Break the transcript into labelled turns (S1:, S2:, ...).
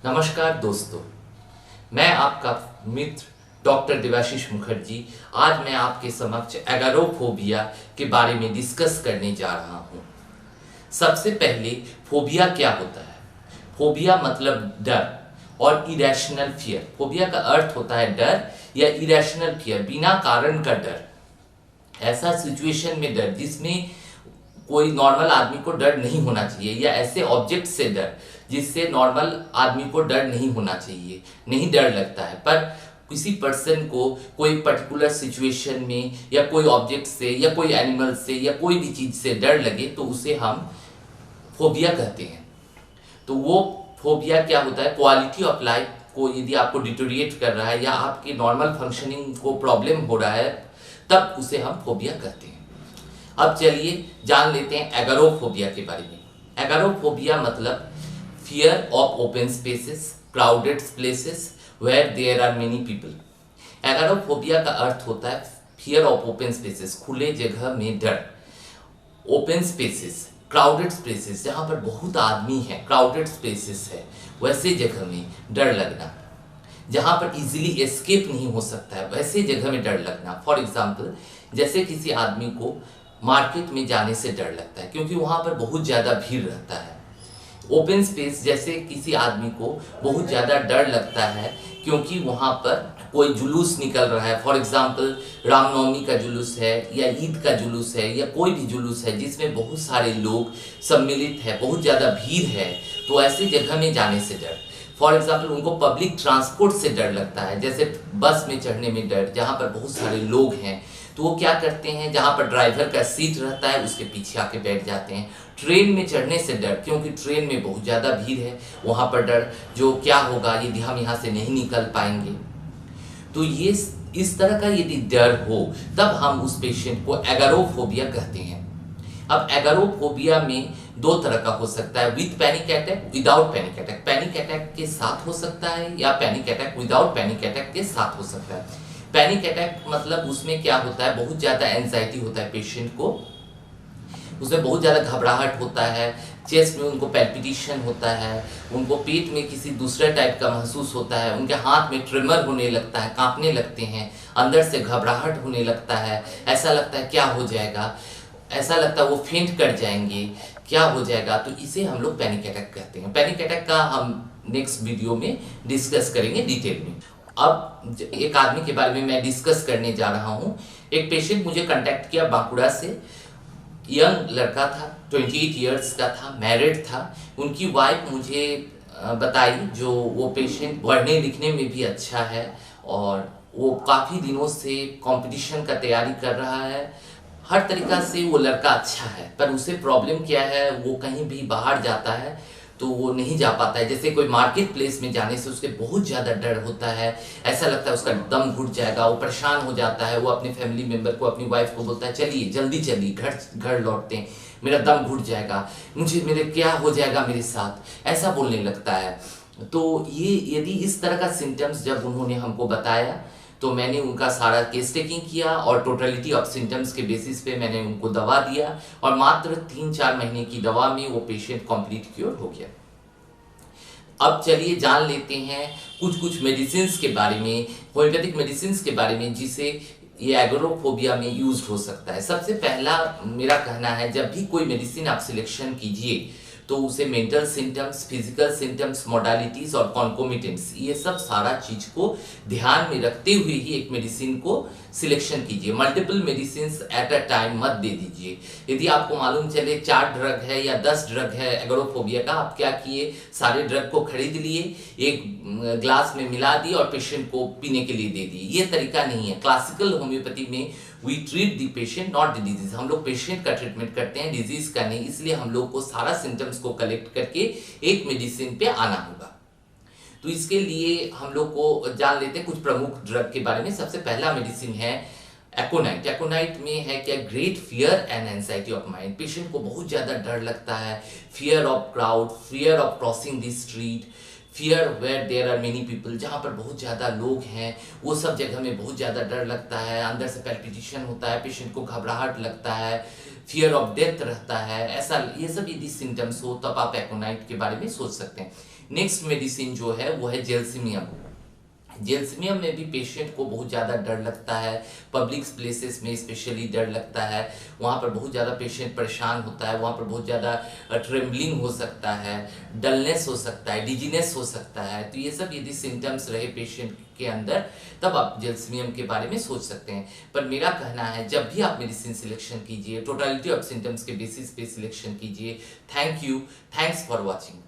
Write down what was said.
S1: नमस्कार दोस्तों, मैं आपका मित्र डॉक्टर देवाशीष मुखर्जी। आज मैं आपके समक्ष एगारोफोबिया के बारे में डिस्कस करने जा रहा हूँ। सबसे पहले फोबिया क्या होता है? फोबिया मतलब डर और इरेशनल फियर। फोबिया का अर्थ होता है डर या इरेशनल फियर, बिना कारण का डर। ऐसा सिचुएशन में डर जिसमें कोई नॉर्मल आदमी को डर नहीं होना चाहिए, या ऐसे ऑब्जेक्ट से डर जिससे नॉर्मल आदमी को डर नहीं होना चाहिए, नहीं डर लगता है। पर किसी पर्सन को कोई पर्टिकुलर सिचुएशन में या कोई ऑब्जेक्ट से या कोई एनिमल से या कोई भी चीज से डर लगे तो उसे हम फोबिया कहते हैं। तो वो फोबिया क्या होता है? क्वालिटी ऑफ लाइफ को यदि आपको डिटोरिएट कर रहा है या आपके नॉर्मल फंक्शनिंग को प्रॉब्लम हो रहा है, तब उसे हम फोबिया कहते हैं। अब चलिए जान लेते हैं एगारोफोबिया के बारे में। एगारोफोबिया मतलब fear of open spaces, crowded places where there are many people. Agoraphobia का अर्थ होता है फियर ऑफ ओपन स्पेसेस, खुले जगह में डर। ओपन स्पेसेस, क्राउडेड स्पेसेस, जहाँ पर बहुत आदमी है, क्राउडेड स्पेसेस है, वैसे जगह में डर लगना। जहाँ पर इजीली एस्केप नहीं हो सकता है, वैसे जगह में डर लगना। फॉर एग्जाम्पल, जैसे किसी आदमी को मार्केट में जाने से डर लगता है क्योंकि वहाँ पर बहुत ज़्यादा भीड़ रहता है। ओपन स्पेस, जैसे किसी आदमी को बहुत ज़्यादा डर लगता है क्योंकि वहाँ पर कोई जुलूस निकल रहा है। फॉर एग्जाम्पल, रामनवमी का जुलूस है या ईद का जुलूस है या कोई भी जुलूस है जिसमें बहुत सारे लोग सम्मिलित है, बहुत ज़्यादा भीड़ है, तो ऐसी जगह में जाने से डर। फॉर एग्जाम्पल, उनको पब्लिक ट्रांसपोर्ट से डर लगता है, जैसे बस में चढ़ने में डर, जहाँ पर बहुत सारे लोग हैं तो वो क्या करते हैं, जहाँ पर ड्राइवर का सीट रहता है उसके पीछे आके बैठ जाते हैं। ट्रेन में चढ़ने से डर, क्योंकि ट्रेन में बहुत ज़्यादा भीड़ है, वहाँ पर डर, जो क्या होगा यदि हम यहाँ से नहीं निकल पाएंगे। तो ये इस तरह का यदि डर हो तब हम उस पेशेंट को एगारोफोबिया कहते हैं। अब एगारोफोबिया में दो तरह का हो सकता है, with panic attack, without panic attack. Panic attack के साथ हो सकता है या panic attack without panic attack के साथ हो सकता है। पैनिक अटैक मतलब उसमें क्या होता है, बहुत ज़्यादा एंजाइटी होता है पेशेंट को, उसमें बहुत ज़्यादा घबराहट होता है, चेस्ट में उनको पैल्पिटेशन होता है, उनको पेट में किसी दूसरे टाइप का महसूस होता है, उनके हाथ में ट्रिमर होने लगता है, कांपने लगते हैं, अंदर से घबराहट होने लगता है, ऐसा लगता है क्या हो जाएगा, ऐसा लगता है वो फेंट कर जाएंगे, क्या हो जाएगा। तो इसे हम लोग पैनिक अटैक कहते हैं। पैनिक अटैक का हम नेक्स्ट वीडियो में डिस्कस करेंगे डिटेल में। अब एक आदमी के बारे में मैं डिस्कस करने जा रहा हूँ। एक पेशेंट मुझे कांटेक्ट किया बांकुड़ा से, यंग लड़का था, 28 इयर्स का था, मैरिड था। उनकी वाइफ मुझे बताई, जो वो पेशेंट पढ़ने लिखने में भी अच्छा है और वो काफ़ी दिनों से कंपटीशन का तैयारी कर रहा है, हर तरीक़ा से वो लड़का अच्छा है। पर उसे प्रॉब्लम क्या है, वो कहीं भी बाहर जाता है तो वो नहीं जा पाता है। जैसे कोई मार्केट प्लेस में जाने से उसके बहुत ज़्यादा डर होता है, ऐसा लगता है उसका दम घुट जाएगा, वो परेशान हो जाता है। वो अपने फैमिली मेम्बर को, अपनी वाइफ को बोलता है चलिए जल्दी चलिए, घर लौटते हैं, मेरा दम घुट जाएगा, मेरे क्या हो जाएगा मेरे साथ, ऐसा बोलने लगता है। तो ये यदि इस तरह का सिम्टम्स जब उन्होंने हमको बताया तो मैंने उनका सारा केस टेकिंग किया और टोटलिटी ऑफ सिम्टम्स के बेसिस पे मैंने उनको दवा दिया और मात्र 3-4 महीने की दवा में वो पेशेंट कंप्लीट क्योर हो गया। अब चलिए जान लेते हैं कुछ मेडिसिन के बारे में, होम्योपैथिक मेडिसिन के बारे में जिसे ये एगारोफोबिया में यूज हो सकता है। सबसे पहला मेरा कहना है, जब भी कोई मेडिसिन आप सिलेक्शन कीजिए तो उसे mental symptoms, physical symptoms, modalities और कॉन्कोमिटेंट्स, ये सब सारा चीज को ध्यान में रखते हुए ही एक मेडिसिन को सिलेक्शन कीजिए। Multiple medicine at a time मत दे दीजिए। यदि आपको मालूम चले 4 ड्रग है या 10 ड्रग है एगारोफोबिया का, आप क्या किए, सारे ड्रग को खरीद लिए, एक ग्लास में मिला दिए और पेशेंट को पीने के लिए दे दिए। ये तरीका नहीं है। क्लासिकल होम्योपैथी में we treat the patient not the disease, हम लोग पेशेंट का ट्रीटमेंट करते हैं, डिजीज का नहीं। इसलिए हम लोग को सारा सिम्टम्स को कलेक्ट करके एक मेडिसिन पे आना होगा। तो इसके लिए हम लोग को जान लेते हैं कुछ प्रमुख ड्रग के बारे में। सबसे पहला मेडिसिन है एकोनाइट। एकोनाइट में है क्या, great fear and anxiety of mind. Patient को बहुत ज़्यादा डर लगता है, fear of crowd, fear of crossing the street, fear where there are many people, जहाँ पर बहुत ज़्यादा लोग हैं वो सब जगह में बहुत ज़्यादा डर लगता है, अंदर से पैल्पिटेशन होता है, पेशेंट को घबराहट लगता है, फियर ऑफ डेथ रहता है। ऐसा ये सब यदि सिम्टम्स हो तब आप एकोनाइट के बारे में सोच सकते हैं। नेक्स्ट मेडिसिन जो है वो है जेल्सिमियम। जेल्सिमियम में भी पेशेंट को बहुत ज़्यादा डर लगता है, पब्लिक प्लेसेस में स्पेशली डर लगता है, वहाँ पर बहुत ज़्यादा पेशेंट परेशान होता है, वहाँ पर बहुत ज़्यादा ट्रेम्बलिंग हो सकता है, डलनेस हो सकता है, डिजीनेस हो सकता है। तो ये सब यदि सिम्टम्स रहे पेशेंट के अंदर तब आप जेल्सिमियम के बारे में सोच सकते हैं। पर मेरा कहना है जब भी आप मेडिसिन सिलेक्शन कीजिए टोटलिटी ऑफ सिम्टम्स के बेसिस पे सिलेक्शन कीजिए। Thank you, thanks for watching.